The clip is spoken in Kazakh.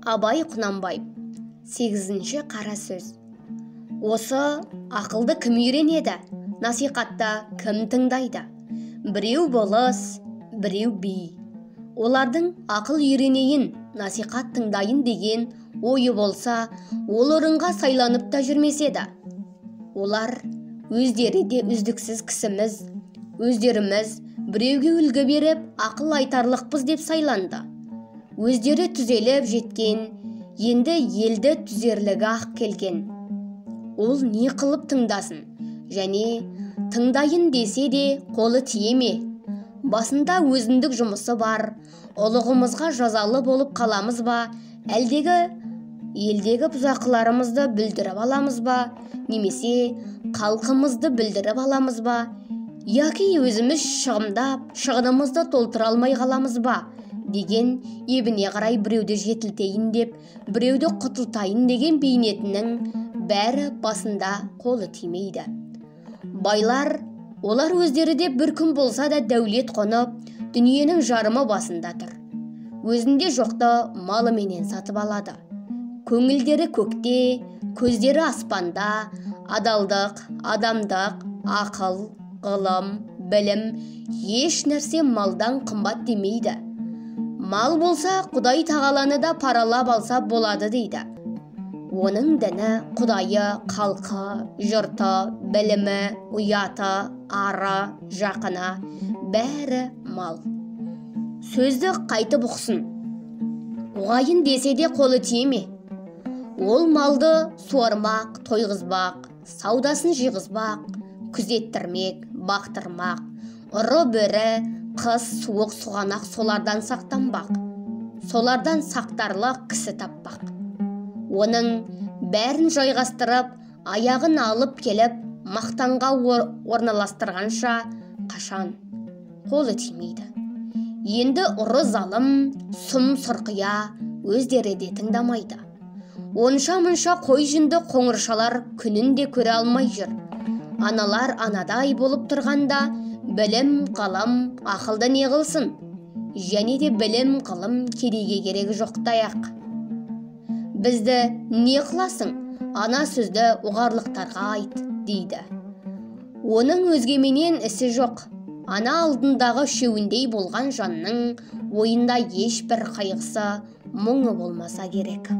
Абай Құнанбаев 8-ші қара сөз. Осы ақылды кім үйренеді, насихатта кім тыңдайды? Біреу болыс, біреу би. Олардың ақыл үйренейін, насихат тыңдайын деген ойы болса, ол орынға сайланып та жүрмеседі. Олар өздері де үздіксіз кісіміз, өздеріміз біреуге үлгі беріп ақыл айтарлықпыз деп сайланды. Өздері түзеліп жеткен, енді елді түзерлігі ақ келген. Ол не қылып тыңдасын, және тыңдайын десе де қолы тие ме? Басында өзіндік жұмысы бар, ұлығымызға жазалы болып қаламыз ба, әлдегі елдегі бұзақыларымызды бүлдіріп аламыз ба, немесе халқымызды бүлдіріп аламыз ба, яки өзіміз шығынымызды толтыра алмай қаламыз ба деген ебіне қарай біреуді жетілтейін деп, біреуді құтылтайын деген бейнетінің бәрі басында қолы тимейді. Байлар, олар өздері де бір күн болса да дәулет қонып, дүниенің жарымы басында тұр. Өзінде жоқты малыменен сатып алады. Көңілдері көкте, көздері аспанда, адалдық, адамдық, ақыл, ғылым, білім, еш нәрсе малдан қымбат демейді. Мал болса, Құдай тағаланы да паралап алса болады дейді. Оның діні, Құдайы, халқы, жұрты, білімі, ұяты, ары, жақыны, бәрі мал. Сөзді қайтып ұқсын. Оғайын десе де қолы тие ме? Ол малды суармақ, тойғызбақ, саудасын жиғызбақ, күзеттірмек, бақтырмақ, ұры бөрі, қыс, суық, сұғанақ солардан сақтанбақ, солардан сақтарлық кісі таппақ. Оның бәрін жайғастырып, аяғын алып келіп, мақтанға орналастырғанша қашан қолы тимейді. Енді ұры залым, сұм сұрқия өздері де тыңдамайды. Онша-мұнша қой жүнді қоңыршалар күнін де көре алмай жүр. Аналар анадай болып тұрғанда, білім, ғылым, ақылды не қылсын? Және де білім, ғылым кедейге керегі жоқтаяқ. Бізді не қыласың? Ана сөзді ұғарлықтарға айт, дейді. Оның өзгеменен ісі жоқ. Ана алдындағы үшеуіндей болған жанның ойында ешбір қайғысы, мұңы болмаса керек.